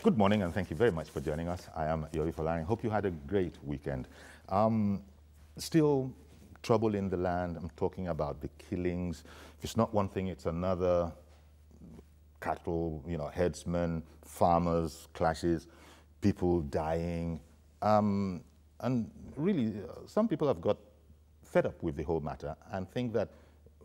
Good morning, and thank you very much for joining us. I am Yoyi Folari. Hope you had a great weekend. Still trouble in the land. I'm talking about the killings. If it's not one thing, it's another. Cattle, herdsmen, farmers, clashes, people dying. And really, some people have got fed up with the whole matter and think that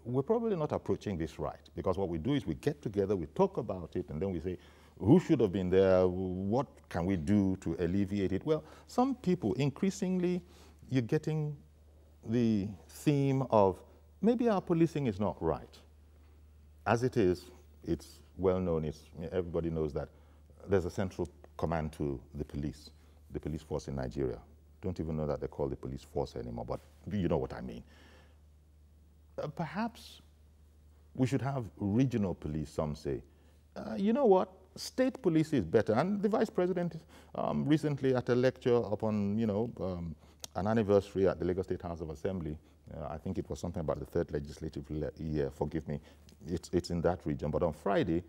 we're probably not approaching this right, because what we do is we get together, we talk about it, and then we say, who should have been there? What can we do to alleviate it? Well, some people, increasingly, you're getting the theme of maybe our policing is not right. As it is, it's well known, everybody knows that there's a central command to the police force in Nigeria. Don't even know that they call the police force anymore, but you know what I mean. Perhaps we should have regional police, some say. You know what? State police is better. And the Vice President recently at a lecture upon, an anniversary at the Lagos State House of Assembly, I think it was something about the third legislative year, forgive me, it's in that region. But on Friday,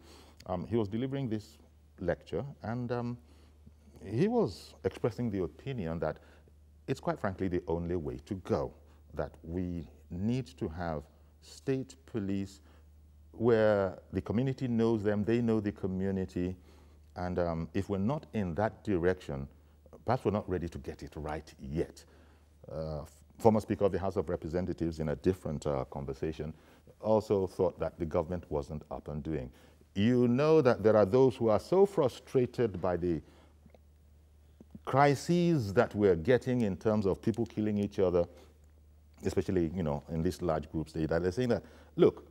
he was delivering this lecture, and he was expressing the opinion that it's quite frankly the only way to go, that we need to have state police where the community knows them, they know the community, and if we're not in that direction, perhaps we're not ready to get it right yet. Former Speaker of the House of Representatives, in a different conversation, also thought that the government wasn't up and doing. You know that there are those who are so frustrated by the crises that we're getting in terms of people killing each other, especially, in these large groups, that they're saying that, look,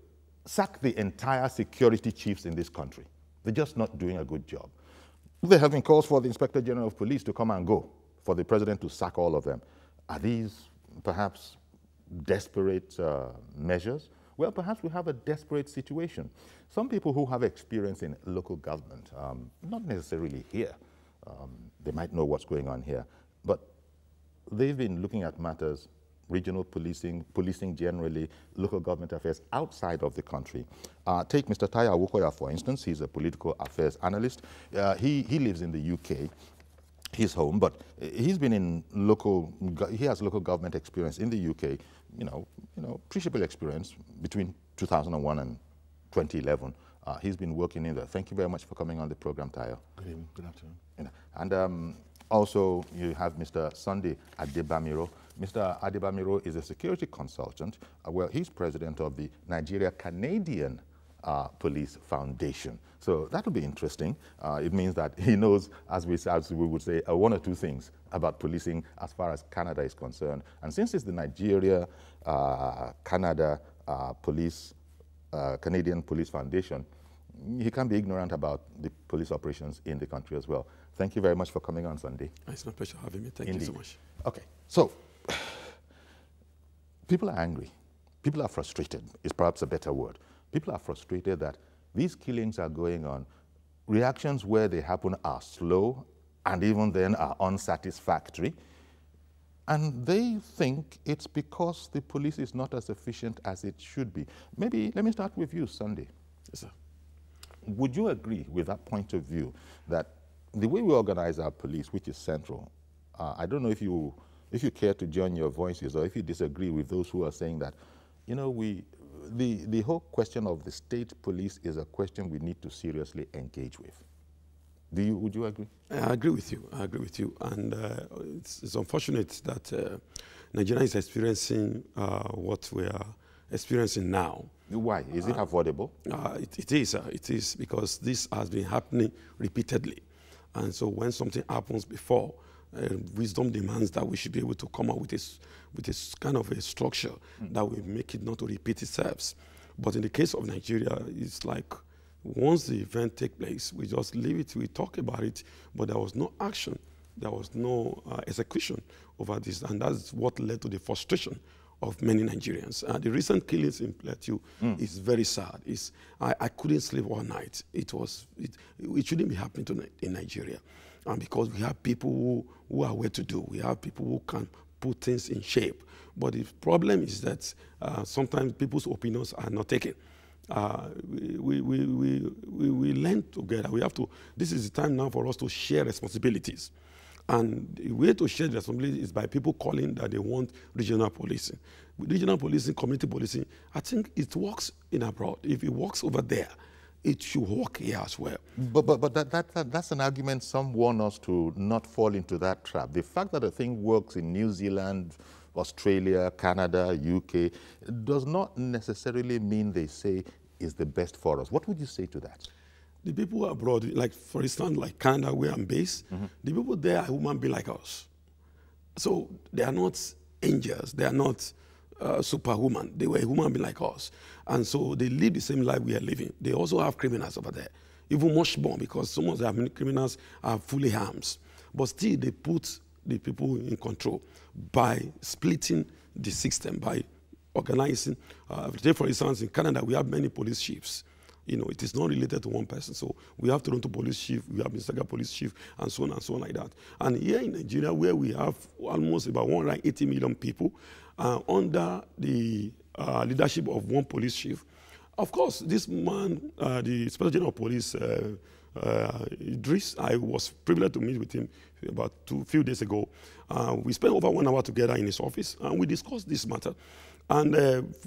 sack the entire security chiefs in this country. They're just not doing a good job. They're having calls for the Inspector General of Police to come and go, for the president to sack all of them. Are these perhaps desperate measures? Well, perhaps we have a desperate situation. Some people who have experience in local government, not necessarily here, they might know what's going on here, but they've been looking at matters, regional policing generally, local government affairs outside of the country. Take Mr. Tayo Awokoya, for instance. He's a political affairs analyst. He lives in the UK, his home, but he's been in he has local government experience in the UK, appreciable experience between 2001 and 2011. He's been working in there. Thank you very much for coming on the program, Tayo. Good evening, good afternoon. And also, you have Mr. Sunday Adebamiro. Mr. Adebamiro is a security consultant. Well, he's president of the Nigeria-Canadian Police Foundation. So that will be interesting. It means that he knows, as we would say, one or two things about policing as far as Canada is concerned. And since it's the Nigeria-Canada Canadian Police Foundation, he can't be ignorant about the police operations in the country as well. Thank you very much for coming on Sunday. It's my pleasure having me. Thank you so much. Okay, so people are angry. People are frustrated, is perhaps a better word. People are frustrated that these killings are going on. Reactions where they happen are slow and even then are unsatisfactory. And they think it's because the police is not as efficient as it should be. Maybe, let me start with you, Sunday. Yes, sir. Would you agree with that point of view that the way we organize our police, which is central, I don't know if you care to join your voices or if you disagree with those who are saying that, the whole question of the state police is a question we need to seriously engage with. Would you agree? I agree with you. I agree with you. And it's unfortunate that Nigeria is experiencing what we are experiencing now. Why? Is it avoidable? It is. It is, because this has been happening repeatedly. And so when something happens before, wisdom demands that we should be able to come up with this kind of a structure that will make it not to repeat itself. But in the case of Nigeria, it's like once the event takes place, we just leave it, we talk about it, but there was no action, there was no execution over this, and that's what led to the frustration of many Nigerians. The recent killings in Plateau is very sad. I couldn't sleep all night. It shouldn't be happening in Nigeria. Because we have people who are well-to-do. We have people who can put things in shape. But the problem is that sometimes people's opinions are not taken. we learn together. We have to, this is the time now for us to share responsibilities. And the way to share the responsibility is by people calling that they want regional policing. With regional policing, community policing, I think it works in abroad. If it works over there, it should work here as well. But that's an argument some want us to not fall into that trap. The fact that a thing works in New Zealand, Australia, Canada, UK, does not necessarily mean they say is the best for us. What would you say to that? The people abroad, like for instance, like Canada, where I'm based, the people there are human beings like us. So they are not angels. They are not superhuman. They were human beings like us. And so they live the same life we are living. They also have criminals over there, even much more, because some of the criminals are fully armed. But still, they put the people in control by splitting the system, by organizing. Take for instance, in Canada, we have many police chiefs. You know, it is not related to one person. So we have Toronto police chief, we have Insecurity police chief, and so on like that. And here in Nigeria, where we have almost about 180 million people under the leadership of one police chief, of course, this man, the Inspector General of Police, Idris, I was privileged to meet with him about few days ago. We spent over 1 hour together in his office, and we discussed this matter. And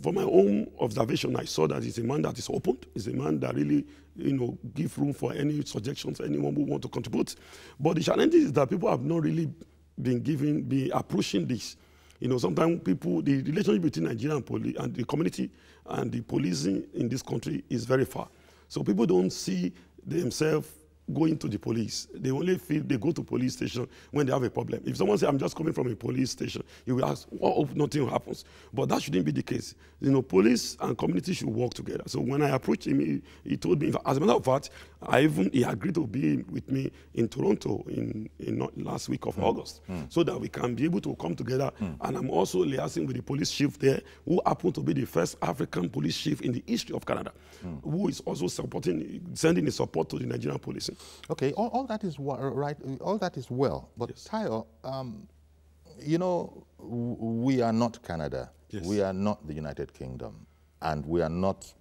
from my own observation, I saw that he's a man that is open. He's a man that really, you know, give room for any suggestions, anyone who want to contribute. But the challenge is that people have not really been approaching this. You know, sometimes people, the relationship between Nigerian and the community and the policing in this country is very far. So people don't see themselves going to the police. They only feel they go to police station when they have a problem. If someone says, I'm just coming from a police station, you will ask, well, nothing happens. But that shouldn't be the case. You know, police and community should work together. So when I approached him, he told me, as a matter of fact, he agreed to be with me in Toronto in last week of August, so that we can be able to come together. And I'm also liaising with the police chief there, who happened to be the first African police chief in the history of Canada, who is also sending his support to the Nigerian police. Okay, all that is right. All that is well, but yes. Tayo, you know, we are not Canada. Yes. We are not the United Kingdom, and we are not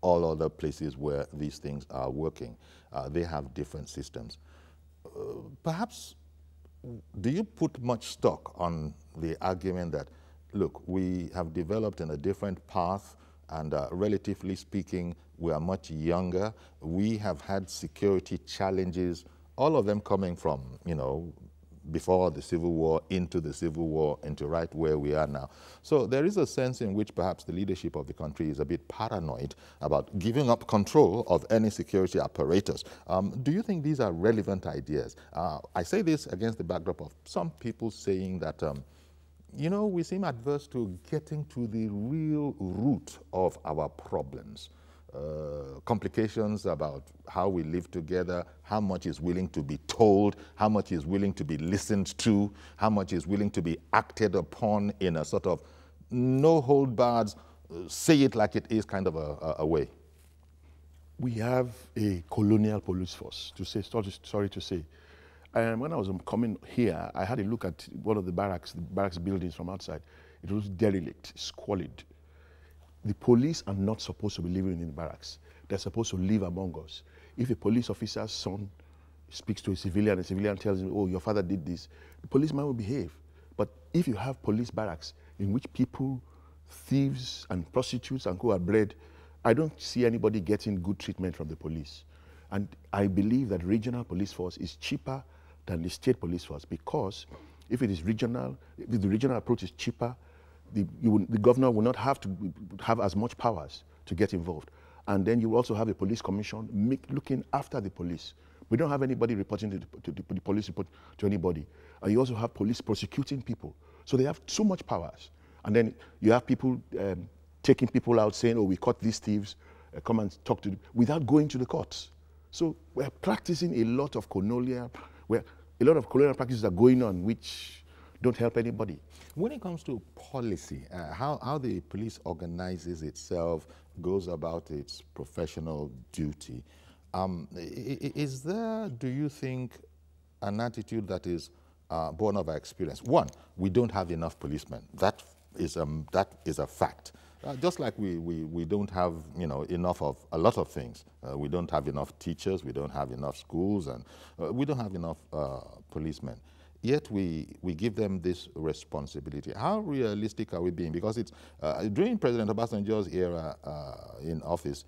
all other places where these things are working. They have different systems. Perhaps, do you put much stock on the argument that, look, we have developed in a different path, and relatively speaking, we are much younger. We have had security challenges, all of them coming from, you know, before the Civil War, into the Civil War, into right where we are now. So there is a sense in which perhaps the leadership of the country is a bit paranoid about giving up control of any security apparatus. Do you think these are relevant ideas? I say this against the backdrop of some people saying that you know, we seem adverse to getting to the real root of our problems. Complications about how we live together, how much is willing to be told, how much is willing to be listened to, how much is willing to be acted upon in a sort of no hold barred, say it like it is kind of a way. We have a colonial police force, sorry to say. When I was coming here, I had a look at one of the barracks buildings from outside. It was derelict, squalid. The police are not supposed to be living in the barracks. They're supposed to live among us. If a police officer's son speaks to a civilian tells him, oh, your father did this, the policeman will behave. But if you have police barracks in which people, thieves and prostitutes and who are bred, I don't see anybody getting good treatment from the police. And I believe that regional police force is cheaper than the state police force, because if it is regional, if the regional approach is cheaper, the governor will not have to have as much powers to get involved. And then you also have a police commission looking after the police. We don't have anybody reporting to the police report to anybody. And you also have police prosecuting people. So they have so much powers. And then you have people taking people out saying, oh, we caught these thieves, come and talk to them, without going to the courts. So we're practicing a lot of colonial practices are going on which don't help anybody. When it comes to policy, how the police organizes itself, goes about its professional duty, is there, do you think, an attitude that is born of our experience? One, we don't have enough policemen. That is a fact. Just like we don't have, you know, enough of a lot of things. We don't have enough teachers, we don't have enough schools, and we don't have enough policemen. Yet we give them this responsibility. How realistic are we being? Because it's during President Obasanjo's era in office,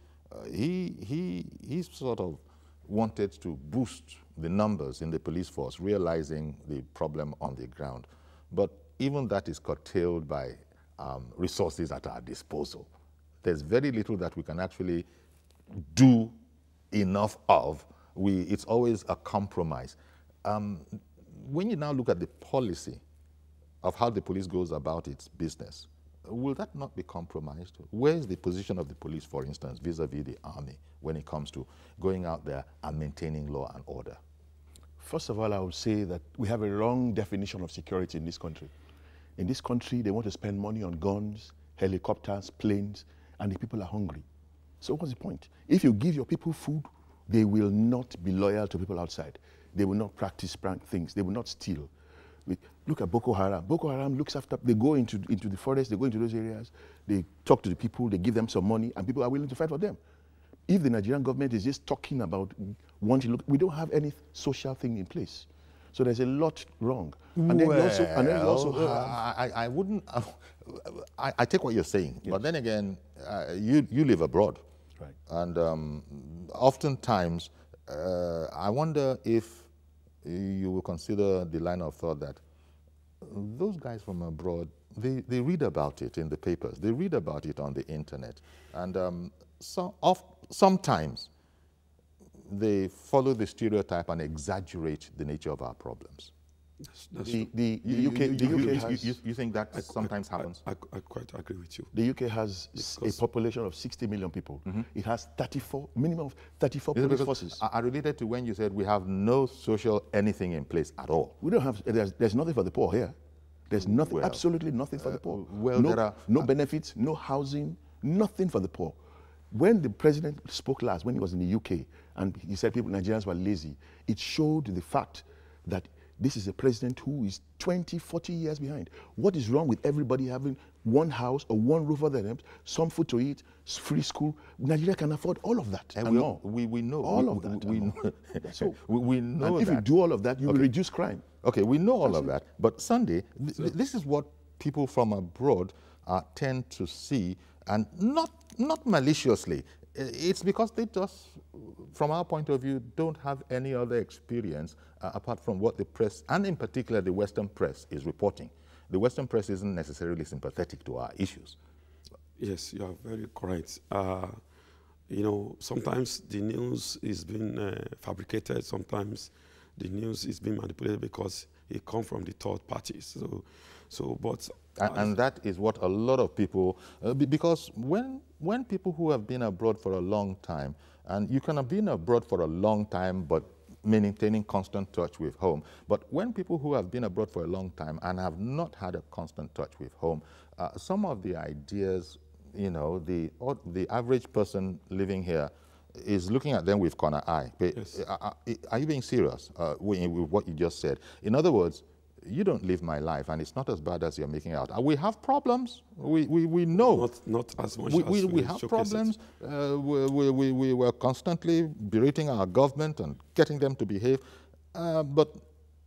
he sort of wanted to boost the numbers in the police force, realizing the problem on the ground. But even that is curtailed by resources at our disposal. There's very little that we can actually do enough of. It's always a compromise. When you now look at the policy of how the police goes about its business, will that not be compromised? Where is the position of the police, for instance, vis-a-vis the army when it comes to going out there and maintaining law and order? First of all, I would say that we have a wrong definition of security in this country. In this country, they want to spend money on guns, helicopters, planes, and the people are hungry. So what's the point? If you give your people food, they will not be loyal to people outside. They will not practice prank things. They will not steal. Look at Boko Haram. Boko Haram looks after, they go into the forest, they go into those areas, they talk to the people, they give them some money, and people are willing to fight for them. If the Nigerian government is just talking about wanting to look, we don't have any social thing in place. So there's a lot wrong. And then you also have... I wouldn't... I take what you're saying, yes. But then again, you live abroad. Right. And oftentimes, I wonder if you will consider the line of thought that those guys from abroad, they read about it in the papers, they read about it on the internet, and sometimes they follow the stereotype and exaggerate the nature of our problems. The UK has... You think that sometimes happens? I quite agree with you. The UK has a population of 60 million people. Mm-hmm. It has minimum of 34 police forces. I related to when you said we have no social anything in place at all. We don't have, there's nothing for the poor here. There's nothing, absolutely nothing for the poor. No benefits, no housing, nothing for the poor. When the president spoke last, when he was in the UK, and he said Nigerians were lazy, it showed the fact that this is a president who is 20, 40 years behind. What is wrong with everybody having one house or one roof over their heads, some food to eat, free school? Nigeria can afford all of that and more. We know. All of that. We know. So, we know and if you do all of that, you will reduce crime. Okay, we know all of that. But Sunday, this is what people from abroad tend to see, and not maliciously. It's because they just, from our point of view, don't have any other experience apart from what the press, and in particular the Western press, is reporting. The Western press isn't necessarily sympathetic to our issues. Yes, you are very correct. You know, sometimes the news is being fabricated, sometimes the news is being manipulated because it comes from the third parties. And that is what a lot of people, because when people who have been abroad for a long time, and you can have been abroad for a long time, but maintaining constant touch with home, but when people who have been abroad for a long time and have not had a constant touch with home, some of the ideas, you know, the average person living here is looking at them with corner eye. Yes. Are you being serious with what you just said? In other words, you don't live my life, and it's not as bad as you're making out. We have problems. We know. Not as much we have problems. We were constantly berating our government and getting them to behave. But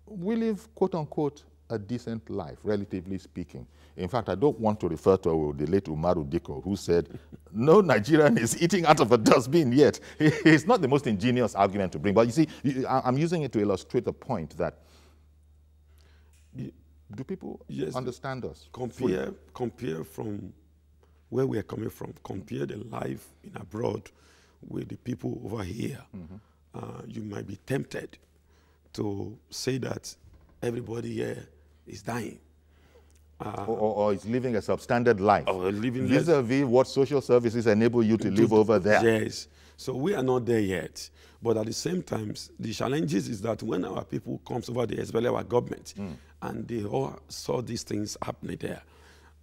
we live, quote unquote, a decent life, relatively speaking. In fact, I don't want to refer to the late Umaru Diko, who said, no Nigerian is eating out of a dustbin yet. It's not the most ingenious argument to bring. But you see, I'm using it to illustrate the point that do people understand us? Compare from where we are coming from. Compare the life in abroad with the people over here. Mm-hmm. You might be tempted to say that everybody here is dying. Or is living a substandard life. Vis-a-vis what social services enable you to live over there. Yes. So we are not there yet. But at the same time, the challenges is that when our people comes over there, especially our government, and they all saw these things happening there,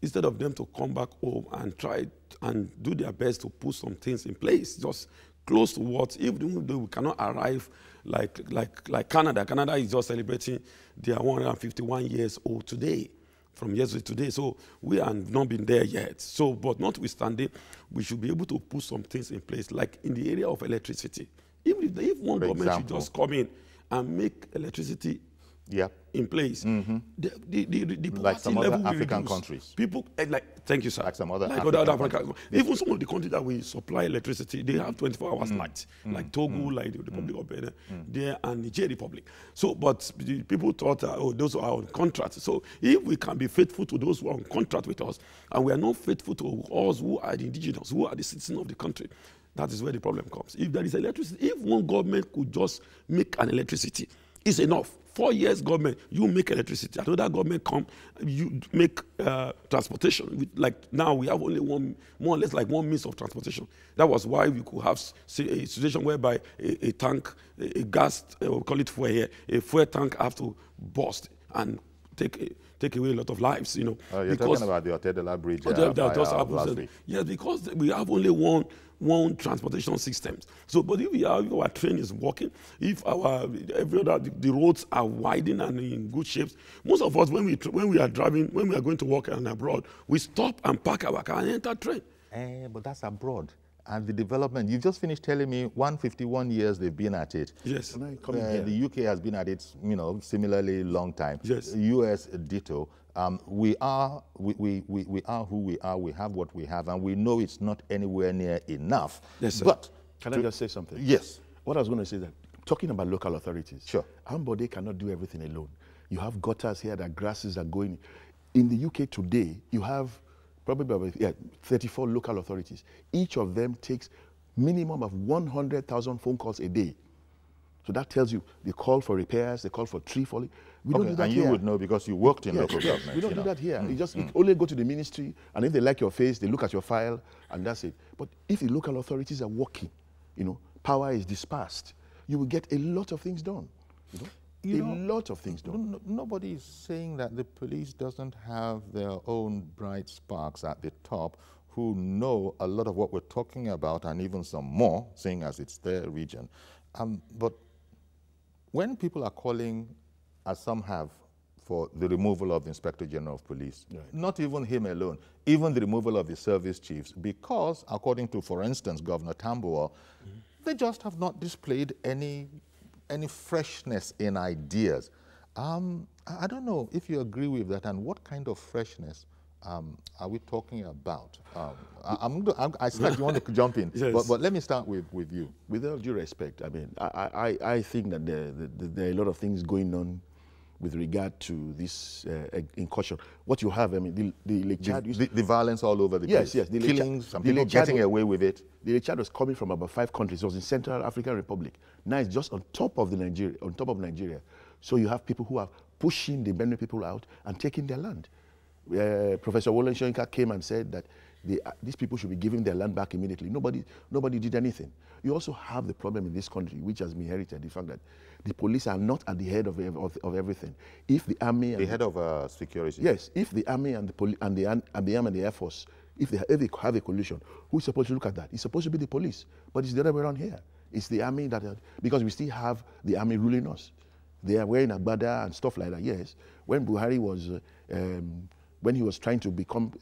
instead of them to come back home and try and do their best to put some things in place, just close to what, even though we cannot arrive like Canada. Canada is just celebrating their 151 years old today. from yesterday to today. So we have not been there yet. So, but notwithstanding, we should be able to put some things in place, like in the area of electricity. If one government should just come in and make electricity in place, the like some level other African reduce. countries. People, like, thank you, sir. Like some other African countries. Even some of the countries that we supply electricity, they have 24 hours light, like Togo, like the Republic of Benin, there, and Niger Republic. So, but the people thought, oh, those are on contract. So, if we can be faithful to those who are on contract with us, and we are not faithful to us who are the indigenous, who are the citizens of the country, that is where the problem comes. If there is electricity, if one government could just make an electricity, it's enough. 4 years government, you make electricity. Another government come, you make transportation. Like now we have only one, more or less like one means of transportation. That was why we could have a situation whereby a tank, a gas, we call it fuel here, a fuel tank have to burst and take away a lot of lives, you know. You're talking about the Otedela Bridge last week. Yes, because we have only one transportation systems. So, but if our train is working, if the roads are widened and in good shapes, most of us when we are going to work and abroad, we stop and park our car and enter train. But that's abroad. And the development, you just finished telling me 151 years they've been at it. Yes. The UK has been at it, similarly long time. Yes. US ditto. We are who we are. We have what we have, and we know it's not anywhere near enough. Yes, sir. But can I just say something? Yes. What I was going to say is that talking about local authorities. Sure. Ambode cannot do everything alone. You have gutters here that grasses are going. In the UK today, you have probably 34 local authorities. Each of them takes minimum of 100,000 phone calls a day. So that tells you they call for repairs, they call for tree falling. We don't do that here. And you would know because you worked in local government. We don't do that here. You only go to the ministry, and if they like your face, they look at your file, and that's it. But if the local authorities are working, power is dispersed, you will get a lot of things done. A lot of things done. Nobody is saying that the police doesn't have their own bright sparks at the top who know a lot of what we're talking about and even some more, seeing as it's their region. But when people are calling, as some have, for the removal of the Inspector General of Police, not even him alone, even the removal of the service chiefs, because according to, for instance, Governor Tambuwal, they just have not displayed any freshness in ideas. I don't know if you agree with that, and what kind of freshness are we talking about? I expect you want to jump in, yes. but let me start with you. With all due respect, I mean, I think that there are a lot of things going on with regard to this incursion. What you have, I mean, the violence all over the place. Yes, the killings, some people getting away with it. The Lechad was coming from about 5 countries. It was in Central African Republic. Now it's just on top of Nigeria. So you have people who are pushing the Benue people out and taking their land. Professor Wole Soyinka came and said that these people should be giving their land back immediately. Nobody did anything. You also have the problem in this country, which has been inherited, the fact that the police are not at the head of everything. If the army, the head of security. Yes, if the army and the army and the air force, if they have a collision, who's supposed to look at that? It's supposed to be the police, but it's the other way around here. It's the army because we still have the army ruling us. They are wearing agbada and stuff like that. Yes, when Buhari was when he was trying to become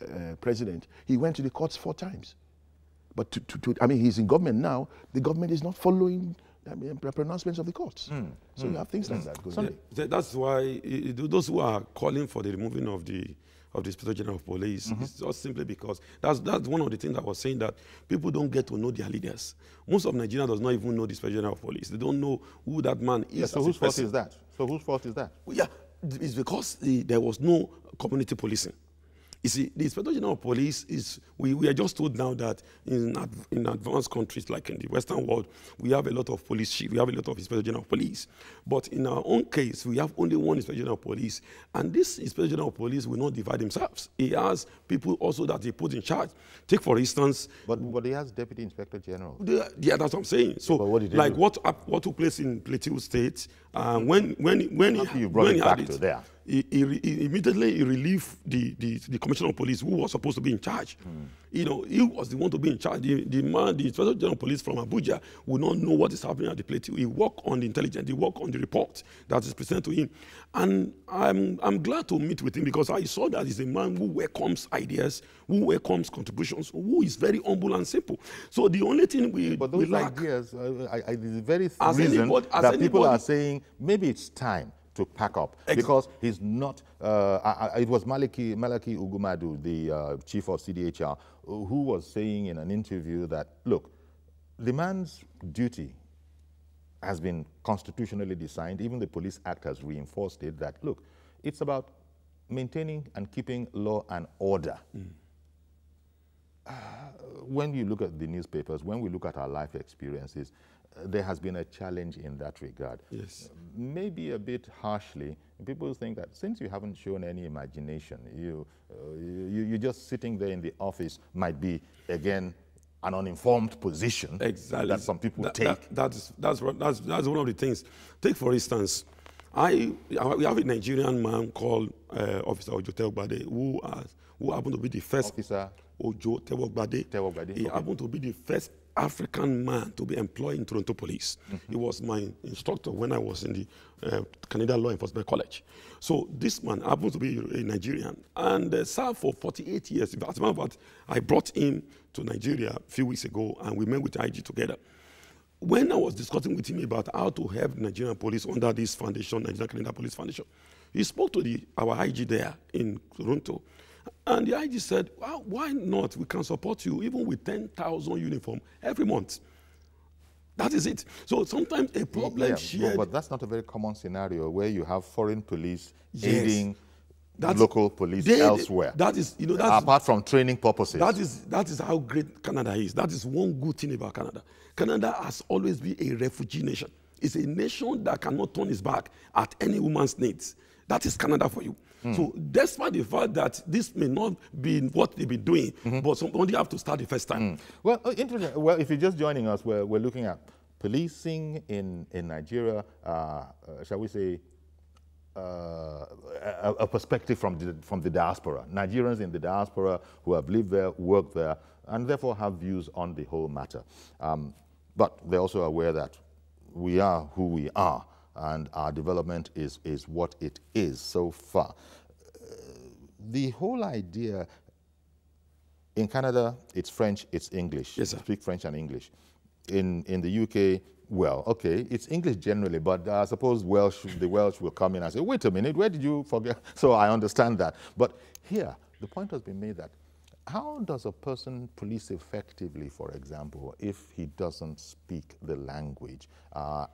president, he went to the courts 4 times. But I mean, he's in government now. The government is not following the pronouncements of the courts. So you have things like that going on. That's why those who are calling for the removing of the Inspector General of Police is just simply because that's one of the things I was saying, that people don't get to know their leaders. Most of Nigeria does not even know the Inspector General of Police. They don't know who that man is. Yeah, so whose fault is that? Well, yeah, it's because there was no community policing. You see, the Inspector General of Police is, we are just told now that in advanced countries like in the Western world, we have a lot of police chiefs, we have a lot of Inspector General of Police. But in our own case, we have only one Inspector General of Police. And this Inspector General of Police will not divide themselves. He has people also that he put in charge. Take, for instance... But he has Deputy Inspector General. Yeah, that's what I'm saying. So, like what took place in Plateau State, when you brought it back to there. immediately relieved the commissioner of police, who was supposed to be in charge. You know, he was the one to be in charge. The inspector general of police from Abuja would not know what is happening at the plate. He worked on the intelligence, he worked on the report that is presented to him. And I'm glad to meet with him, because I saw that he's a man who welcomes ideas, who welcomes contributions, who is very humble and simple. So the only thing but those lack, ideas, the very reason that people are saying maybe it's time to pack up, because he's not. It was Malaki Ugumadu, the chief of CDHR, who was saying in an interview that, look, the man's duty has been constitutionally designed. Even the Police Act has reinforced it, that, look, it's about maintaining and keeping law and order. When you look at the newspapers, when we look at our life experiences, there has been a challenge in that regard. Yes. Maybe a bit harshly, people think that since you haven't shown any imagination, you're just sitting there in the office might be, again, an uninformed position that some people take. That's one of the things. Take, for instance, we have a Nigerian man called Officer Ojo Tewogbade, who happened to be the first. Officer Ojo Tewogbade. He happened to be the first African man to be employed in Toronto Police. He was my instructor when I was in the Canadian Law Enforcement College. So this man happens to be a Nigerian and served for 48 years. As a matter of fact, I brought him to Nigeria a few weeks ago, and we met with IG together. When I was discussing with him about how to help Nigerian police under this foundation, Nigerian Canadian Police Foundation, he spoke to our IG there in Toronto. And the IG said, well, why not? We can support you even with 10,000 uniform every month. That is it. So sometimes a problem shared. But that's not a very common scenario where you have foreign police aiding local police elsewhere. That is, apart from training purposes. That is how great Canada is. That is one good thing about Canada. Canada has always been a refugee nation. It's a nation that cannot turn its back at any woman's needs. That is Canada for you. So despite the fact that this may not be what they've been doing, but somebody have to start the first time. Well, interesting. Well, if you're just joining us, we're looking at policing in Nigeria, shall we say, a perspective from the diaspora. Nigerians in the diaspora who have lived there, worked there, and therefore have views on the whole matter. But they're also aware that we are who we are, and our development is what it is so far. The whole idea, in Canada, it's French, it's English. Yes, sir. You speak French and English. In the UK, well, okay, it's English generally, but I suppose the Welsh will come in and say, wait a minute, where did you forget? So I understand that. But here, the point has been made that how does a person police effectively, for example, if he doesn't speak the language,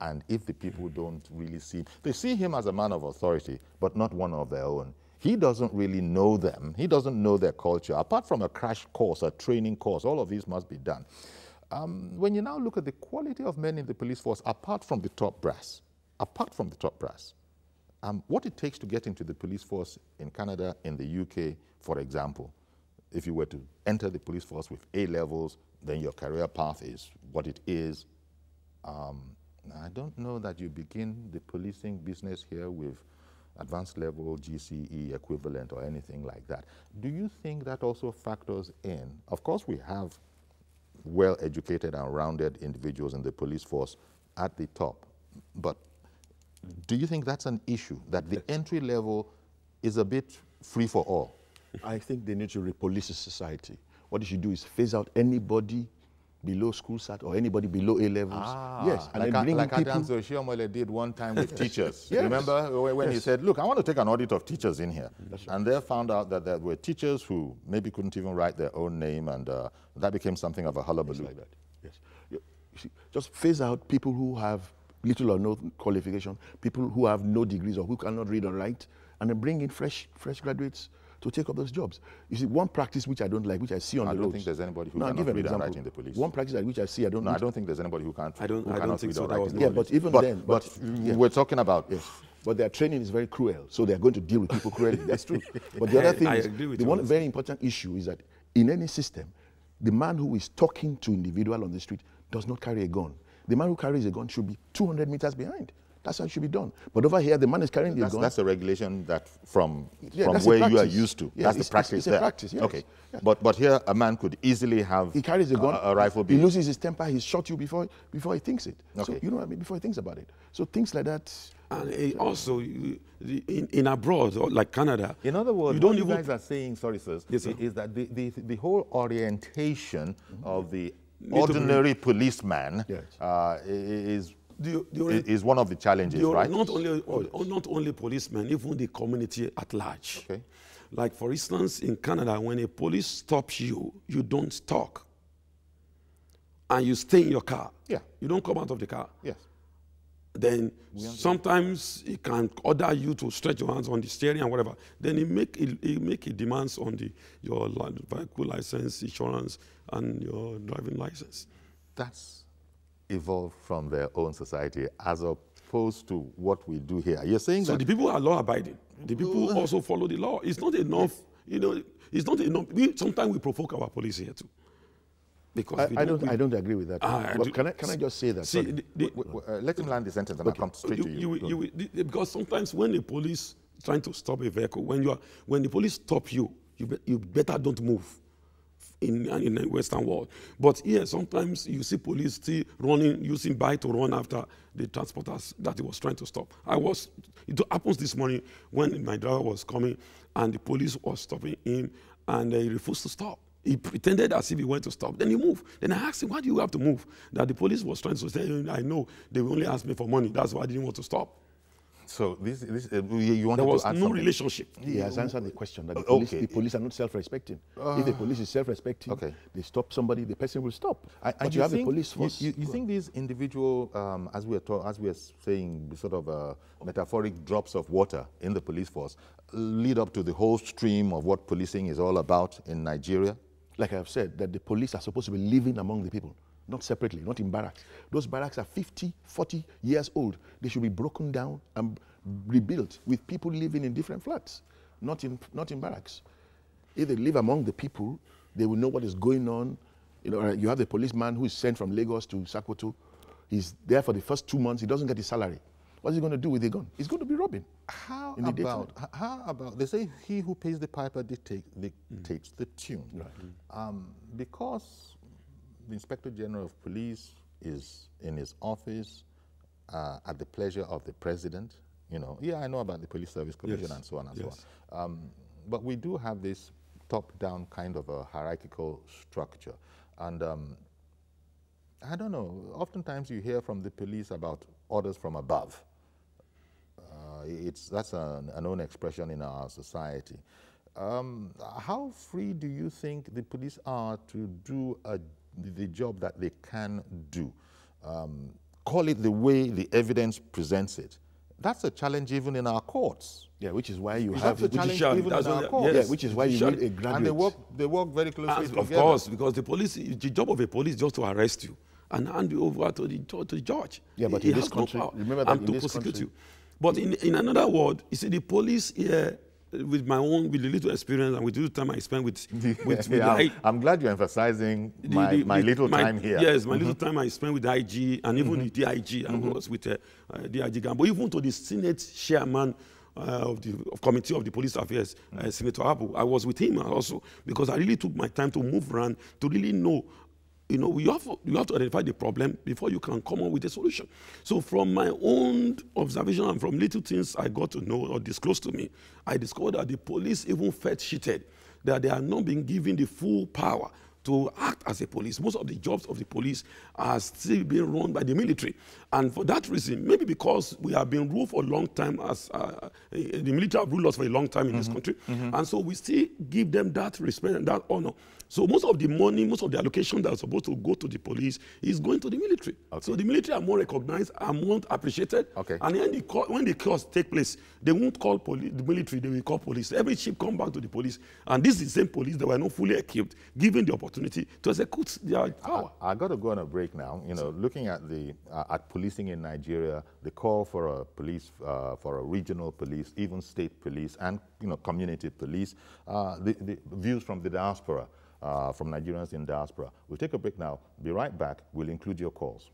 and if the people don't really they see him as a man of authority, but not one of their own. He doesn't really know them. He doesn't know their culture. Apart from a crash course, a training course, all of these must be done. When you now look at the quality of men in the police force, apart from the top brass, what it takes to get into the police force in Canada, in the UK, for example, if you were to enter the police force with A levels, then your career path is what it is. I don't know that you begin the policing business here with advanced level GCE equivalent or anything like that. Do you think that also factors in? Of course, we have well-educated and rounded individuals in the police force at the top, but do you think that's an issue, that the entry level is a bit free for all? I think they need to repolice the society. What they should do is phase out anybody below school start or anybody below A levels. Yes, and then bring people. Adanso Shiomole did one time with teachers. Yes. Remember when he said, look, I want to take an audit of teachers in here. Right. And they found out that there were teachers who maybe couldn't even write their own name, and that became something of a hullabaloo. Like that. Yes. You see, just phase out people who have little or no qualification, people who have no degrees or who cannot read or write, and then bring in fresh graduates to take up those jobs. You see, one practice which I don't like, which I see on the roads. I don't think there's anybody who cannot read and write in the police. One practice which I see, I don't think there's anybody who can't. I don't think so. But even then, we're talking about. Yes. But their training is very cruel, so they're going to deal with people cruelly. That's true. But the other thing is, the one very important issue is that in any system, the man who is talking to individual on the street does not carry a gun. The man who carries a gun should be 200 meters behind. That's how it should be done. But over here, the man is carrying the gun. That's a regulation that from that's where you are used to. Yes, that's the practice it's there. a practice, yes. Okay. Yes. But here, a man could easily have he carries a gun, a rifle. He loses his temper, he shot you before he thinks it. Okay. So, you know what I mean? Before he thinks about it. So things like that. And also, in abroad, or like Canada, in other words, what you guys are saying, sorry, sirs, yes, sir, is that the whole orientation of the ordinary policeman is one of the challenges, right? Not only policemen, even the community at large. Okay. Like, for instance, in Canada, when a police stops you, you don't talk. And you stay in your car. Yeah. You don't come out of the car. Yes. Then sometimes he can order you to stretch your hands on the steering and whatever. Then he make demands on your vehicle license, insurance, and your driving license. That's evolved from their own society as opposed to what we do here. You're saying so that the people are law-abiding. The people also follow the law. It's not enough, you know. It's not enough. Sometimes we provoke our police here too. Because I don't agree with that. Can I just say that? See, let him land the sentence and I'll come straight to you. Because sometimes when the police trying to stop a vehicle, when the police stop you, you better don't move in the Western world. But here, sometimes you see police still running, using bike to run after the transporters that he was trying to stop. It happens this morning when my driver was coming and the police was stopping him and he refused to stop. He pretended as if he went to stop. Then he moved. Then I asked him, why do you have to move? That the police was trying to say, I know, they only asked me for money. That's why I didn't want to stop. So you wanted there was to add no something? relationship. He has answered the question that the police are not self-respecting. If the police is self-respecting, they stop somebody, the person will stop. But you have a police force. You think these individual, as we are saying, sort of metaphoric drops of water in the police force, lead up to the whole stream of what policing is all about in Nigeria? Like I've said, that the police are supposed to be living among the people, not separately, not in barracks. Those barracks are 50, 40 years old. They should be broken down and rebuilt with people living in different flats, not in barracks. If they live among the people, they will know what is going on. You know, you have the policeman who is sent from Lagos to Sokoto. He's there for the first 2 months. He doesn't get his salary. What's he going to do with the gun? He's going to be robbing. How about, they say he who pays the piper dictates the tune. Right. Because the Inspector General of Police is in his office at the pleasure of the President, you know, I know about the Police Service Commission and so on and so on. But we do have this top-down kind of a hierarchical structure. And I don't know, oftentimes you hear from the police about orders from above. That's an known expression in our society. How free do you think the police are to do the job that they can do? Call it the way the evidence presents it. That's a challenge even in our courts. Yeah, which is why you have a challenge even in our courts. Yeah, which is why you need a graduate. And they work very closely together. Of course, because the job of a police is just to arrest you and hand you over to the judge. Yeah, but in this country, remember that in this country, you. But in another word, you see, the police here, with the little experience and with the little time I spent with I'm glad you're emphasizing my little time here. Yes, my little time I spent with the IG and even the DIG. I was with DIG Gambo, even to the Senate chairman of the Committee of the Police Affairs, Senator Abu. I was with him also because I really took my time to move around to really know. You know, you have to identify the problem before you can come up with a solution. So from my own observation and from little things I got to know or disclosed to me, I discovered that the police even felt cheated, that they are not being given the full power to act as a police. Most of the jobs of the police are still being run by the military. And for that reason, maybe because we have been ruled for a long time as the military have ruled us for a long time in this country, and so we still give them that respect and that honor. So most of the money, most of the allocation that is supposed to go to the police is going to the military. Okay. So the military are more recognized and more appreciated. Okay. And when the chaos take place, they won't call the military, they will call police. Every ship come back to the police. And this is the same police that were not fully equipped, given the opportunity to execute their power. I got to go on a break now. You know, looking at at policing in Nigeria, the call for a police, for a regional police, even state police, and community police, the views from the diaspora. From Nigerians in diaspora. We'll take a break now. Be right back. We'll include your calls.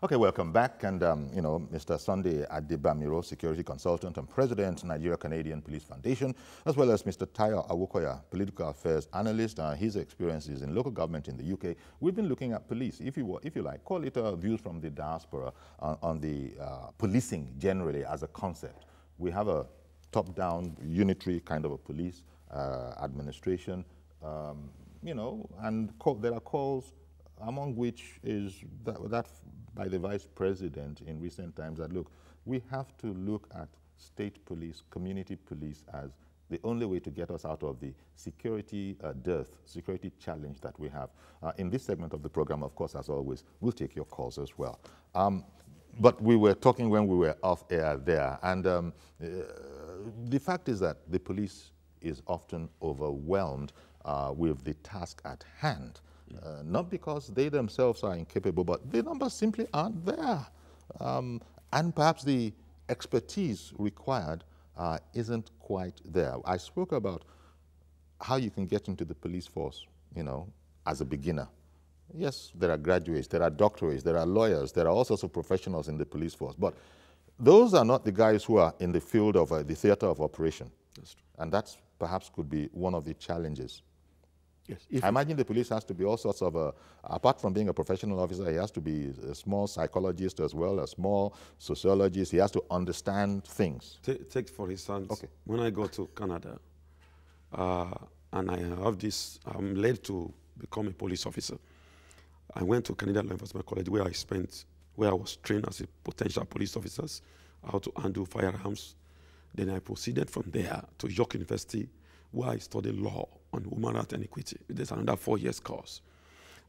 Okay, welcome back. And, you know, Mr. Sunday Adebamiro, security consultant and president, Nigeria-Canadian Police Foundation, as well as Mr. Tayo Awokoya, political affairs analyst, his experiences in local government in the UK. We've been looking at police, if you like, call it views from the diaspora on the policing generally as a concept. We have a top-down, unitary kind of a police administration, you know, and there are calls among which is that by the vice president in recent times that, look, we have to look at state police, community police as the only way to get us out of the security dearth, security challenge that we have. In this segment of the program, of course, as always, we'll take your calls as well. But we were talking when we were off air there, and the fact is that the police is often overwhelmed with the task at hand. Not because they themselves are incapable, but the numbers simply aren't there. And perhaps the expertise required isn't quite there. I spoke about how you can get into the police force, you know, as a beginner. Yes, there are graduates, there are doctorates, there are lawyers, there are all sorts of professionals in the police force. But those are not the guys who are in the field of the theater of operation. That's true. And that's perhaps could be one of the challenges. Yes. I imagine the police has to be all sorts of, apart from being a professional officer, he has to be a small psychologist as well, a small sociologist. He has to understand things. Take for instance, when I go to Canada, and I have this, I'm led to become a police officer. I went to Canadian Law Enforcement College where I was trained as a potential police officer, how to handle firearms. Then I proceeded from there to York University, where I studied law on human rights and equity. There's another 4 years course.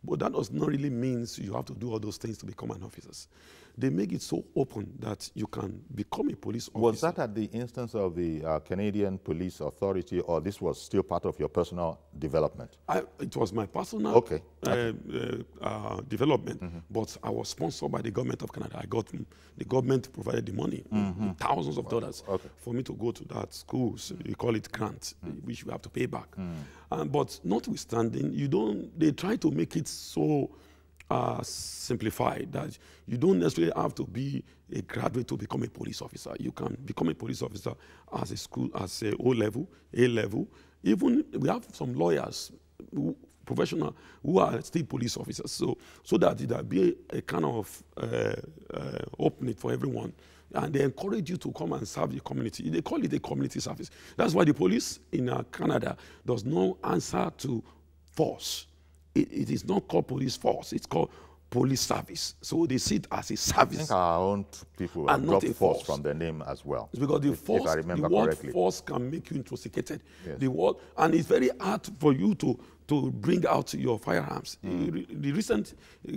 But that does not really mean you have to do all those things to become an officer. They make it so open that you can become a police officer. Was that at the instance of the Canadian Police Authority, or this was still part of your personal development? It was my personal development, but I was sponsored by the government of Canada. The government provided the money, thousands of dollars, for me to go to that school. So we call it grant, which we have to pay back. But notwithstanding, they try to make it so simplified that you don't necessarily have to be a graduate to become a police officer. You can become a police officer as a school, as a O-level, A-level. Even we have some lawyers, professional, who are still police officers. So that there be a kind of opening for everyone. And they encourage you to come and serve the community. They call it a community service. That's why the police in Canada does not answer to force. It is not called police force. It's called police service. So they see it as a service. I think our own people have dropped force from their name as well. It's because the word force can make you intoxicated. Yes. And it's very hard for you to bring out your firearms. The recent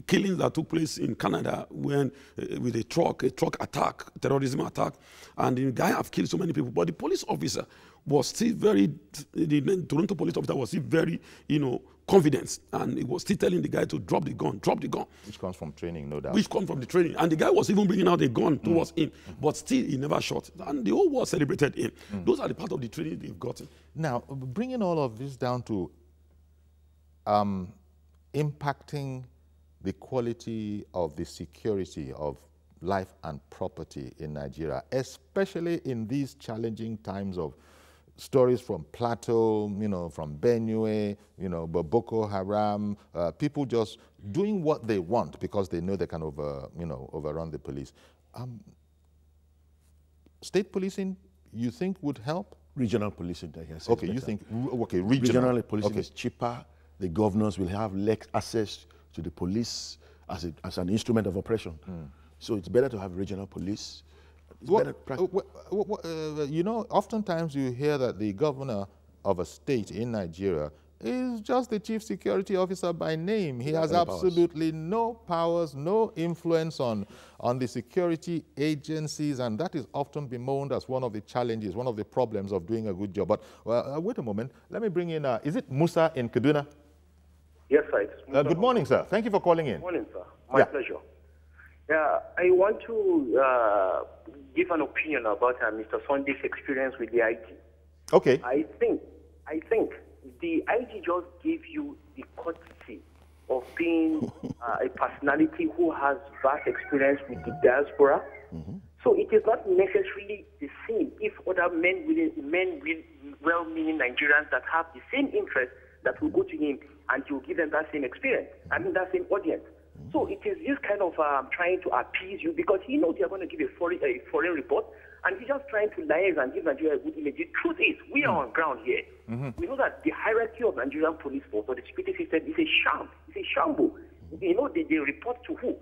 killings that took place in Canada with a truck attack, terrorism attack, and the guy have killed so many people. But the police officer was still the Toronto police officer was still very, confident, and he was still telling the guy to drop the gun. Which comes from training, no doubt. Which comes from the training. And the guy was even bringing out a gun towards him, but still he never shot. And the whole world celebrated him. Those are the part of the training they've gotten. Now, bringing all of this down to impacting the quality of the security of life and property in Nigeria, especially in these challenging times of stories from Plateau, from Benue, Boko Haram, people just doing what they want because they know they can overrun the police. State policing, you think would help? Regional policing, yes. Okay, you think, regional policing is cheaper. The governors will have less access to the police as an instrument of oppression. So it's better to have regional police. Oftentimes you hear that the governor of a state in Nigeria is just the chief security officer by name. He has absolutely no powers, no influence on the security agencies, and that is often bemoaned as one of the challenges, one of the problems of doing a good job. But wait a moment, let me bring in, is it Musa in Kaduna? Yes, sir. It's Musa. Good morning, sir. Thank you for calling in. Good morning, sir. My pleasure. Yeah, I want to give an opinion about Mr. Sunday's experience with the IT. Okay. I think the IT just gave you the courtesy of being a personality who has vast experience with the diaspora. So it is not necessarily the same if other well-meaning Nigerians that have the same interest that will go to him and he will give them that same experience, that same audience. So it is this kind of trying to appease you because he knows you're going to give a foreign report, and he's just trying to liaise and give Nigeria a good image. The truth is, we are on ground here. We know that the hierarchy of Nigerian police force or the security system is a sham. It's a shambles. You know, they report to who?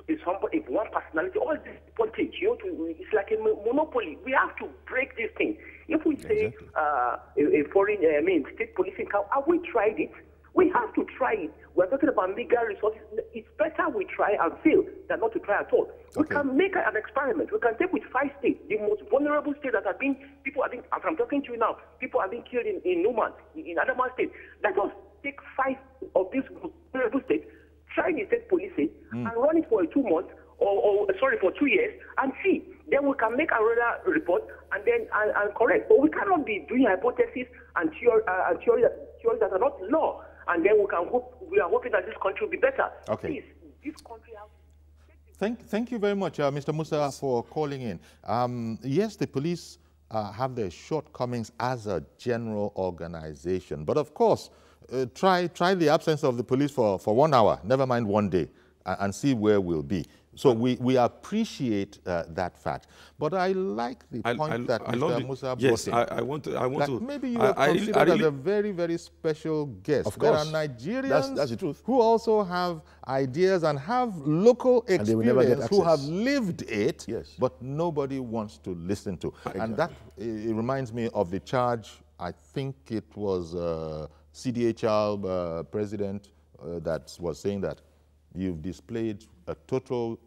If one personality, all this politics, it's like a monopoly. We have to break this thing. If we say state policing, have we tried it? We have to try it. We're talking about legal resources. It's better we try and fail than not to try at all. We can make an experiment. We can take with 5 states, the most vulnerable states that have been, as I'm talking to you now, people have been killed in Numan, in Adamawa State. Let us take 5 of these vulnerable states, try the state policing, and run it for 2 months, for 2 years, and see. Then we can make another report and then and correct. But we cannot be doing hypotheses and theories that are not law. And then we are hoping that this country will be better. Okay. Please, this country has... Thank you very much, Mr. Musa, for calling in. Yes, the police have their shortcomings as a general organization. But of course, try the absence of the police for 1 hour, never mind 1 day, and see where we'll be. So we appreciate that fact. But I like the point that Mr. Musa brought in. I want to. Maybe you are considered as a very, very special guest. Of course. There are Nigerians that's the truth. who also have ideas and have local experience, who have lived it, but nobody wants to listen to. Exactly. And that it reminds me of the charge, I think it was CDHR president that was saying that you've displayed a total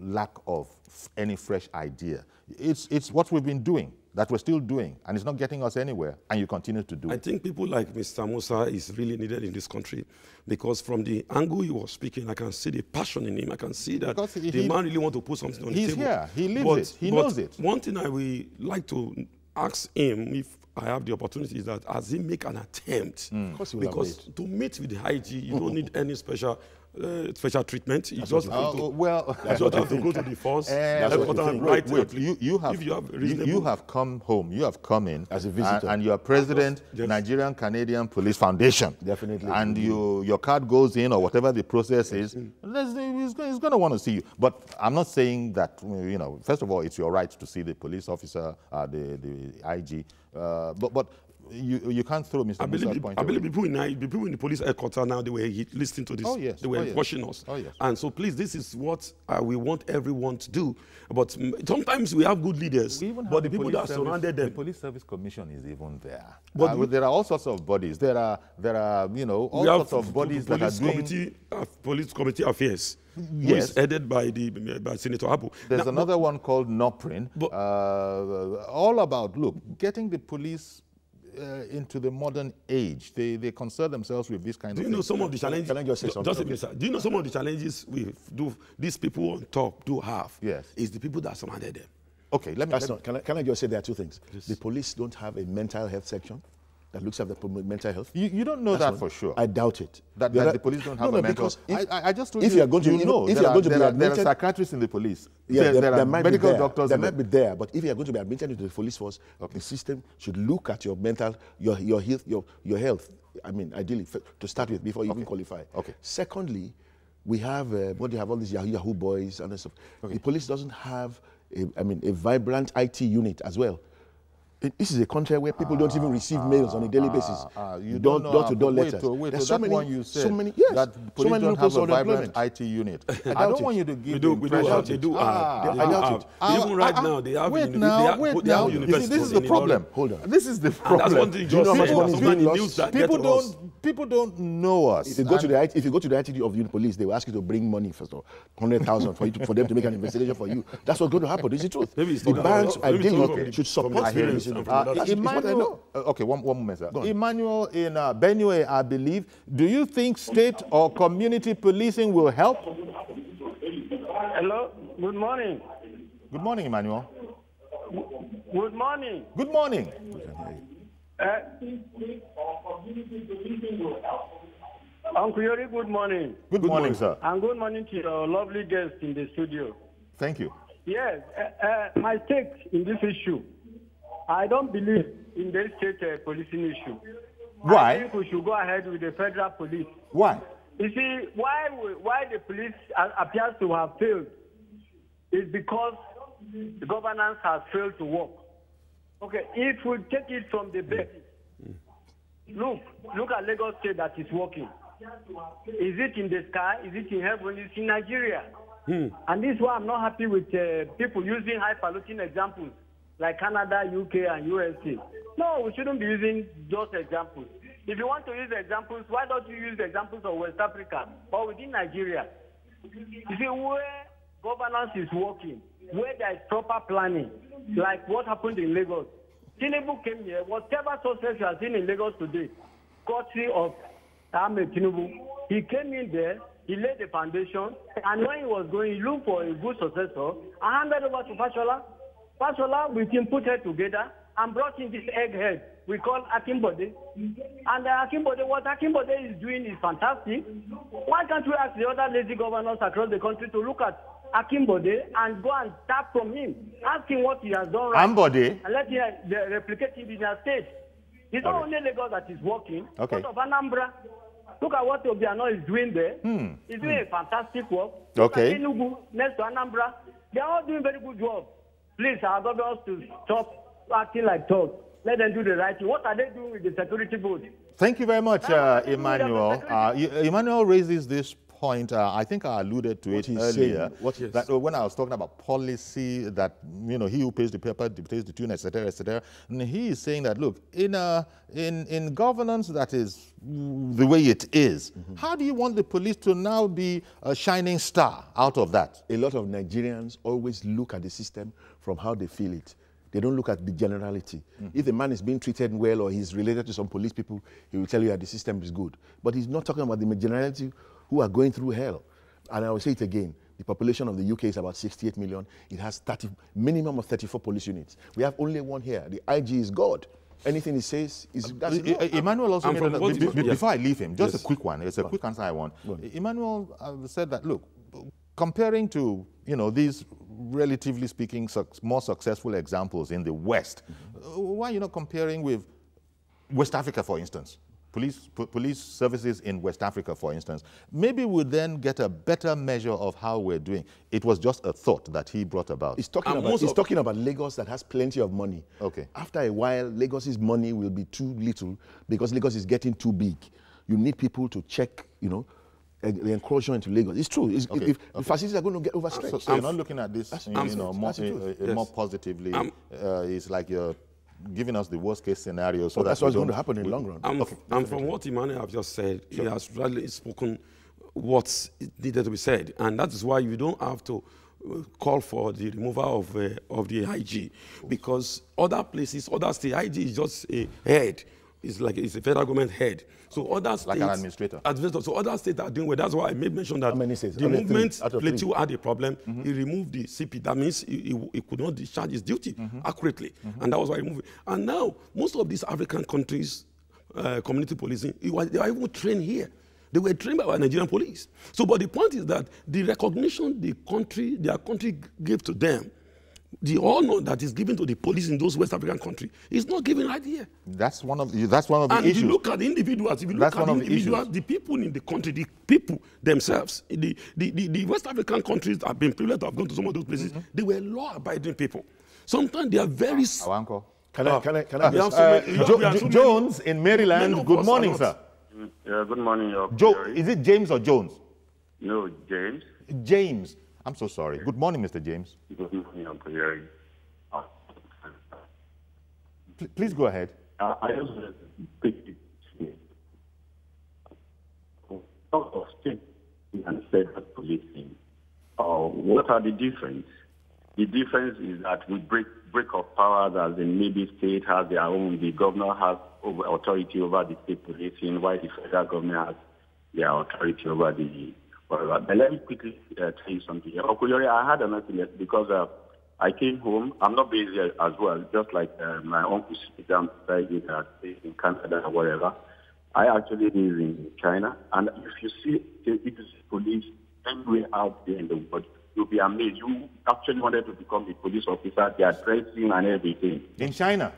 lack of any fresh idea. It's what we've been doing, that we're still doing, and it's not getting us anywhere, and you continue to do it. I think people like Mr. Musa is really needed in this country because from the angle he was speaking, I can see the passion in him. I can see that the man really wants to put something on the table. He's here. He lives it. He knows it. One thing I will like to ask him, if I have the opportunity, is that as he make an attempt, because to meet with the IG, you don't need any special treatment. You just have to, go to the force. You have come home. You have come in as a visitor, and you are president, Nigerian Canadian Police Foundation. Definitely. And your card goes in, or whatever the process is. He's going to want to see you. But I'm not saying that. First of all, it's your right to see the police officer, the IG. But you can't throw Mr. Musa's point. I believe people in the police headquarters now, they were listening to this. Oh, yes. They were watching us. Oh, yes. And so please, this is what we want everyone to do. But sometimes we have good leaders, but the people that surrounded them. The Police Service Commission is even there. But there are all sorts of bodies. There are all sorts of bodies that are doing... Police Committee Affairs. Yes. Who is headed by Senator Abu. There's another one called NOPRIN, all about, getting the police into the modern age. They concern themselves with this kind of thing. Do you know some of the challenges? Can I just say something? Do you know some of the challenges these people on top do have? Yes. Is the people that surrounded them. Okay, can I just say there are 2 things? Please. The police don't have a mental health section that looks at the mental health. You don't know that for sure. I doubt it. That the police don't have a mental health. I just told you, if you're going to be admitted, there are psychiatrists in the police. Yeah, there are medical doctors. There might be there, but if you're going to be admitted into the police force, the system should look at your mental, your health. I mean, ideally, to start with, before you even qualify. Okay. Secondly, we have all these Yahoo boys and stuff. The police doesn't have a vibrant IT unit as well. This is a country where people don't even receive mails on a daily basis. You don't know door-to-door letters. There's so many that police don't have a vibrant IT unit. I don't want you to give the impression. They do. Even right now, they have universities. This is the problem. Hold on. This is the problem. And that's one thing. Just people don't know us. If you go to the IT of the police, they will ask you to bring money first of all, 100,000 for them to make an investigation for you. That's what's going to happen. This is the truth. The banks ideally should support parents. Emmanuel, okay, one moment, sir. Emmanuel in Benue, I believe. Do you think state or community policing will help? Hello. Good morning. Good morning, Emmanuel. Good morning. Good morning. Uncle Yori, good morning. Good morning, sir. And good morning to your lovely guest in the studio. Thank you. Yes, my take in this issue, I don't believe in the state policing issue. Why? I think we should go ahead with the federal police. Why? You see, why the police appears to have failed is because the governance has failed to work. Okay, if we take it from the basics, look at Lagos State that is working. Is it in the sky? Is it in heaven? It's in Nigeria. And this is why I'm not happy with people using highfalutin examples like Canada, UK, and USA. No, we shouldn't be using those examples. If you want to use examples, why don't you use examples of West Africa or within Nigeria? You see, where governance is working, where there is proper planning, like what happened in Lagos. Tinubu came here. Whatever success you are seeing in Lagos today, courtesy of Ahmed Tinubu, he came in there, he laid the foundation, and when he was going, he looked for a good successor and handed over to Fashola. Fashola, with him, put it together and brought in this egghead we call Akimbode. And Akimbode, what Akimbode is doing is fantastic. Why can't we ask the other lazy governors across the country to look at Akimbode and go and tap from him, ask him what he has done right, Ambode, and let him replicate it in their state. It's not only Lagos that is working, but of Anambra. Look at what Obiano is doing there. He's doing a fantastic work. Look at Enugu, next to Anambra. They are all doing very good job. Please, our governors to stop acting like thugs. Let them do the right thing. What are they doing with the security board? Thank you very much, Emmanuel. Emmanuel raises this point. I think I alluded to it earlier. That when I was talking about policy, that he who pays the paper pays the tune, etc., etc. And he is saying that look, in governance that is the way it is, how do you want the police to now be a shining star out of that? A lot of Nigerians always look at the system from how they feel it. They don't look at the generality. If a man is being treated well or he's related to some police people, he will tell you that the system is good. But he's not talking about the generality who are going through hell. And I will say it again. The population of the UK is about 68 million. It has minimum of 34 police units. We have only one here. The IG is God. Anything he says is... Emmanuel also made before I leave him, just a quick one. It's a quick answer I want. Emmanuel said that, look, comparing to, these relatively speaking more successful examples in the West, why are you not comparing with West Africa, for instance? Police services in West Africa, for instance. Maybe we'll then get a better measure of how we're doing. It was just a thought that he brought about. He's talking about Lagos that has plenty of money. Okay. After a while, Lagos's money will be too little because Lagos is getting too big. You need people to check, the encroachment into Lagos. It's true. The facilities are going to get overstretched. So you're not looking at this more positively. It's like you're giving us the worst-case scenario. So that's what's going to happen in the long run. And from what Emmanuel has just said, he has really spoken what's needed to be said. And that is why you don't have to call for the removal of the IG. Because other places, other states, IG is just a head. It's a federal government head. So other states... Like an administrator. So other states are doing well. That's why I made mention that the movement Plateau had a problem. He removed the CP. That means he could not discharge his duty accurately. And that was why he moved it. And now, most of these African countries, community policing, they are even trained here. They were trained by our Nigerian police. So, but the point is that the recognition their country gave to them, the honor that is given to the police in those West African countries is not given right here. That's one of the issues. And if you look at the individuals, the people in the country, the people themselves, the West African countries have been privileged to have gone to some of those places. They were law-abiding people. Sometimes they are very... Jones in Maryland, good morning, sir. Yeah, good morning. Is it James or Jones? No, James. James. I'm so sorry. Good morning, Mr. James. Good morning, Uncle Jerry. Please go ahead. I just want to speak to talk of state and federal policing. What are the difference? The difference is that we break of powers, as in maybe state has their own, the governor has authority over the state policing, while the federal government has their authority over the whatever. But let me quickly tell you something. Okuyori, I had a message because I came home. I'm not based here as well, just like my uncle sit down beside me in Canada or whatever. I actually live in China, and if you see police anywhere out there in the world, you'll be amazed. You actually wanted to become a police officer. They are dressing and everything. In China?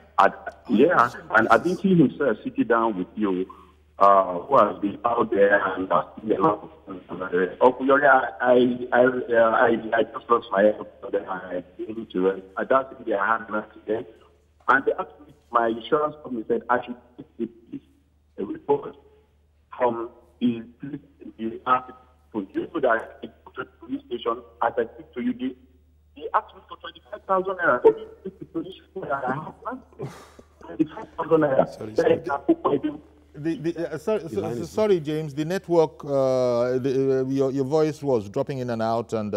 Yeah, and I think he himself sitting down with you, who has been out there and I just lost my head. I didn't to rest. I don't think they had enough today. And they asked me, my insurance company said I should take a report from the asked for you that I go to the police station. As I speak to you, they asked me for 25,000 naira. For me to take the police station, I have 25,000 naira. Sorry, James. The network, your voice was dropping in and out, and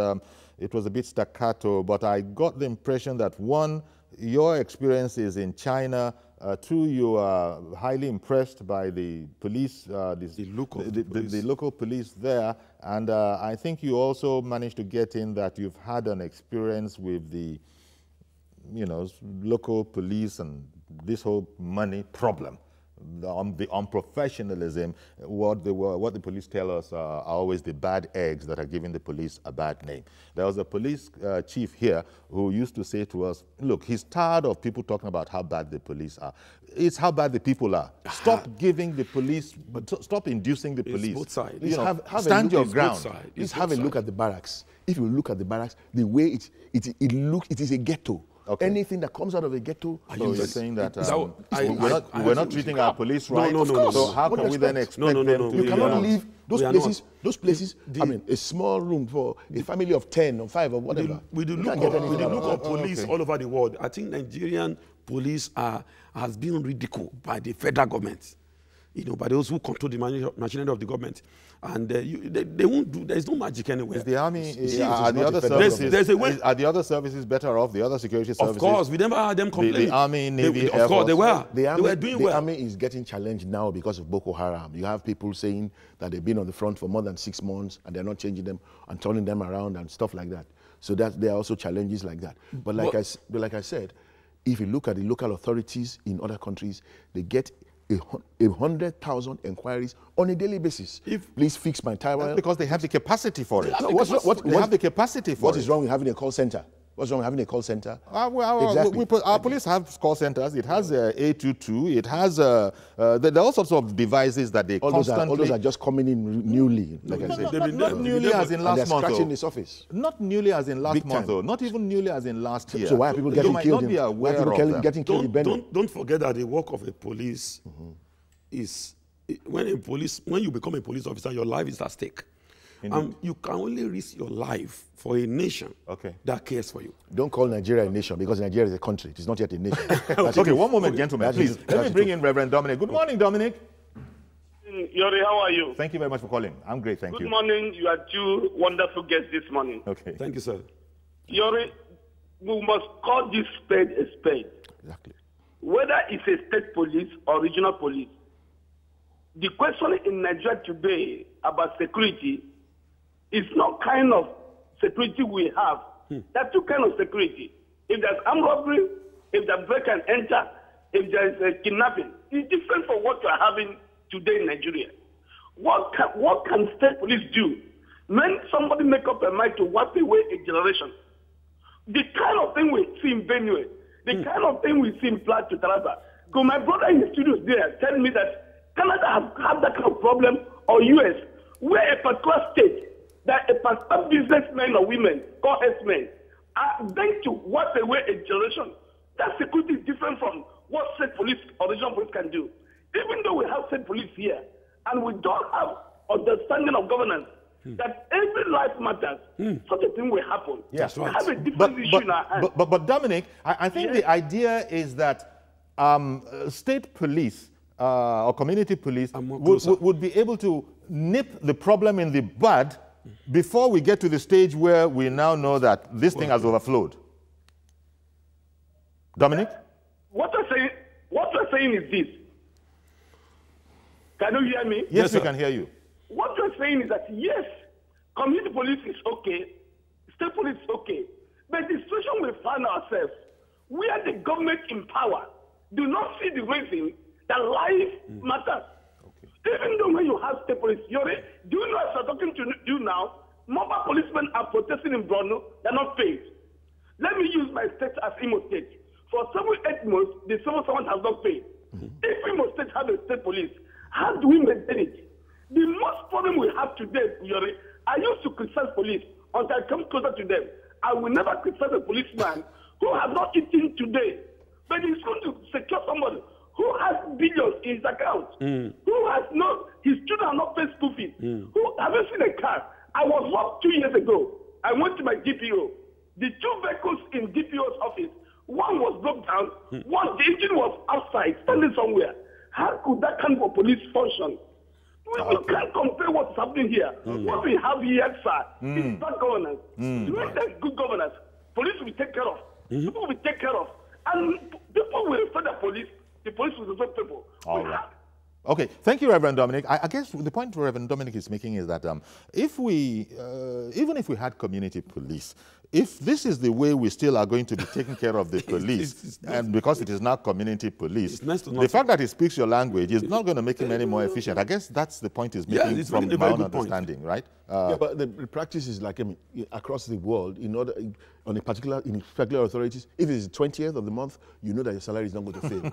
it was a bit staccato. But I got the impression that one, your experiences in China. Two, you are highly impressed by the police, the local police there, and I think you also managed to get in that you've had an experience with the, local police and this whole money problem. The unprofessionalism, what the police tell us are always the bad eggs that are giving the police a bad name. There was a police chief here who used to say to us, look, he's tired of people talking about how bad the police are. It's how bad the people are. Stop giving the police, stop inducing the police. Both sides. Stand your ground. Please have a look at the barracks. If you look at the barracks, the way it looks, it is a ghetto. Okay. Anything that comes out of a ghetto. So you're saying that we're not treating our police right? No. So how can we then expect them to? You cannot leave those places. Those places. I mean, a small room for a family of 10 or 5 or whatever. With the look of police all over the world, I think Nigerian police has been ridiculed by the federal government. By those who control the machinery of the government. And they won't do, there's no magic anywhere. Is the army, are the other services better off, the other security services? Of course, we never had them complain. The army, navy, of course, they were. They were doing well. The army is getting challenged now because of Boko Haram. You have people saying that they've been on the front for more than 6 months and they're not changing them and turning them around and stuff like that. So there are also challenges like that. But like I said, if you look at the local authorities in other countries, they get 100,000 inquiries on a daily basis. Please fix my tire. That's because they have the capacity for it. They have the capacity for it. What is wrong with having a call center? What's wrong with having a call center? Exactly. Our police have call centers. It has 822. It has there are all sorts of devices that they constantly. All those are just coming in newly, like I said. Not newly as in last month. Scratching the surface. Not newly as in last month, though. Not even newly as in last year. So why are people getting killed? Why are people getting killed in Benue? Don't forget that the work of a police is when you become a police officer, your life is at stake. You can only risk your life for a nation that cares for you. Don't call Nigeria a nation because Nigeria is a country. It is not yet a nation. Okay, one moment, gentlemen, please. Let me bring in Reverend Dominic. Good morning, Dominic. Yori, how are you? Thank you very much for calling. I'm great, thank you. Good morning. You are two wonderful guests this morning. Okay. Thank you, sir. Yori, we must call this spade a spade. Exactly. Whether it's a state police or regional police, the question in Nigeria today about security is not kind of security we have. There are two kinds of security. If there's armed robbery, if there's break and enter, if there's kidnapping, it's different from what you are having today in Nigeria. What can state police do when somebody make up their mind to wipe away a generation? The kind of thing we see in Benue, the kind of thing we see in Plateau, Taraba. So my brother in the studios there telling me that Canada have that kind of problem, or US, where a particular state, that a particular businessmen or women, or herdsmen, are going to wipe away a generation. That security is different from what state police or regional police can do. Even though we have state police here, and we don't have understanding of governance, that every life matters, such a thing will happen. Yes, we have a different issue in our hands. But Dominic, I think the idea is that state police or community police would be able to nip the problem in the bud before we get to the stage where we now know that this thing has overflowed. Dominic? What we're saying is this. Can you hear me? Yes, we can hear you. What we're saying is that, yes, community police is okay, state police is okay, but the situation we find ourselves, where the government in power do not see the reason that life matters. Even though when you have state police, do you know as I'm talking to you now, mobile policemen are protesting in Borno, they're not paid. Let me use my state as Imo State. For 7-8 months, the civil servant has not paid. If Imo State have a state police, how do we maintain it? The most problem we have today, Yori, I used to criticize police until I come closer to them. I will never criticize a policeman who has not eaten today, but he's going to secure somebody who has billions in his account, who has not, his children are not paying school fees, who haven't seen a car. I was robbed 2 years ago. I went to my DPO. The 2 vehicles in DPO's office, one was broke down, one, the engine was outside, standing somewhere. How could that kind of police function? We can't compare what's happening here. What we have here, sir, is bad governance. To make that good governance, police will take care of. People will take care of. And people will refer the police will refer people. All right. Okay, thank you, Reverend Dominic. I guess the point Reverend Dominic is making is that if we, even if we had community police, if this is the way we still are going to be taking care of the police, and because it is now community police, the fact that he speaks your language is not going to make him any more efficient. I guess that's the point he's making from my own understanding, right? Yeah, but the practice is like, I mean, across the world, in order, on a particular, in particular authorities, if it's the 20th of the month, you know that your salary is not going to fail.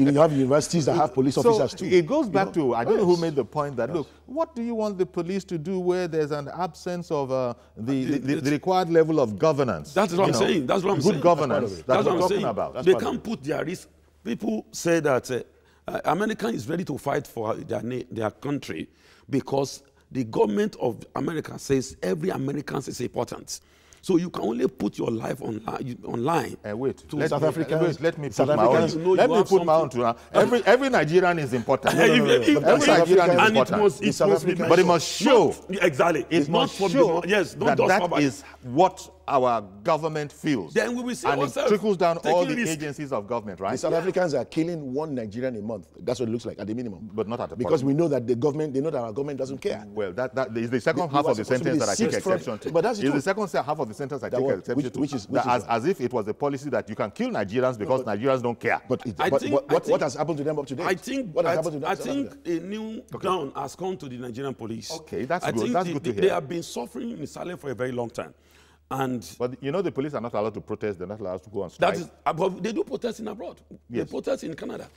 You have universities that have police officers too. It goes back to, I don't know who made the point that, look, what do you want the police to do where there's an absence of the required level of governance? That's what I'm saying. That's what I'm saying. Good governance. That's what I'm talking about. They can't put their risk. People say that America is ready to fight for their country because the government of America says every American is important. So you can only put your life online. Wait, let me put my own to every Nigerian is important. Every Nigerian is important. But it must show. Exactly. It must show that is what our government feels. Then we will see and it trickles down all the agencies of government, right? The South Africans are killing 1 Nigerian a month. That's what it looks like at the minimum. But not at the because we know that the government, they know that our government doesn't care. Well, that is the second half of the sentence that I take exception to. But that's the second half of the sentence I take exception to. As if it was a policy that you can kill Nigerians because Nigerians don't care. But what has happened to them up to date? I think a new dawn has come to the Nigerian police. Okay, that's good. That's good to hear. They have been suffering in silence for a very long time. But you know the police are not allowed to protest. They're not allowed to go on strike. But they do protest in abroad. Yes. They protest in Canada.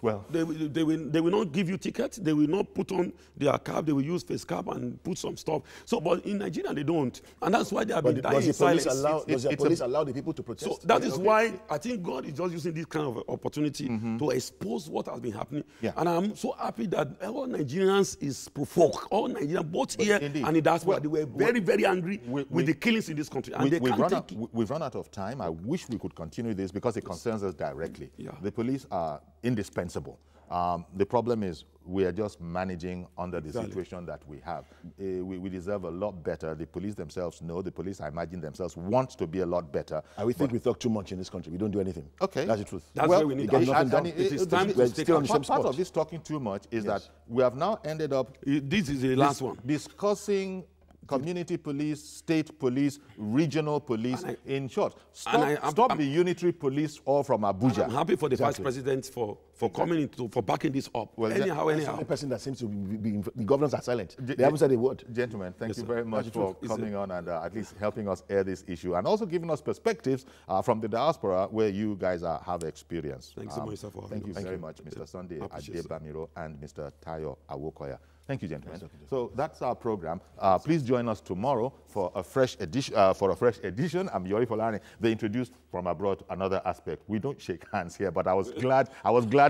Well, they will not give you tickets. They will not put on their cap. They will use face cap and put some stuff. So, but in Nigeria they don't, and that's why they have been dying in silence. Does the police allow the people to protest? So that is why I think God is just using this kind of opportunity to expose what has been happening. Yeah. And I'm so happy that all Nigerians is provoked. All Nigerians, both here and in Diaspora, they were very, very angry with the killings in this country, and they can't take it. We've run out of time. I wish we could continue this because it concerns us directly. Yeah. The police are indispensable. The problem is we are just managing under the situation that we have. We deserve a lot better. The police themselves know. The police, I imagine themselves, want to be a lot better. We think we talk too much in this country. We don't do anything. Okay. That's the truth. That's why we need action. It is time to take action. Part of this talking too much is that we have now ended up... This is the last one. Discussing community police, state police, regional police, in short. Stop the unitary police all from Abuja. I'm happy for the Vice President for coming into, for backing this up. Well, anyhow. The only person that seems to be the governors are silent. They haven't said a word. Gentlemen, thank you very much for coming on and at least helping us air this issue and also giving us perspectives from the diaspora where you guys have experience. Thanks so much, sir, for having us. Thank you very much, Mr. Sunday Adebamiro and Mr. Tayo Awokoya. Thank you, gentlemen. So that's our program. Please join us tomorrow for a fresh edition. I'm Yori Folani. They introduced from abroad another aspect. We don't shake hands here, but I was glad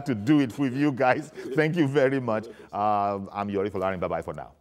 to do it with you guys. Thank you very much. I'm Yori Folani. Bye-bye for now.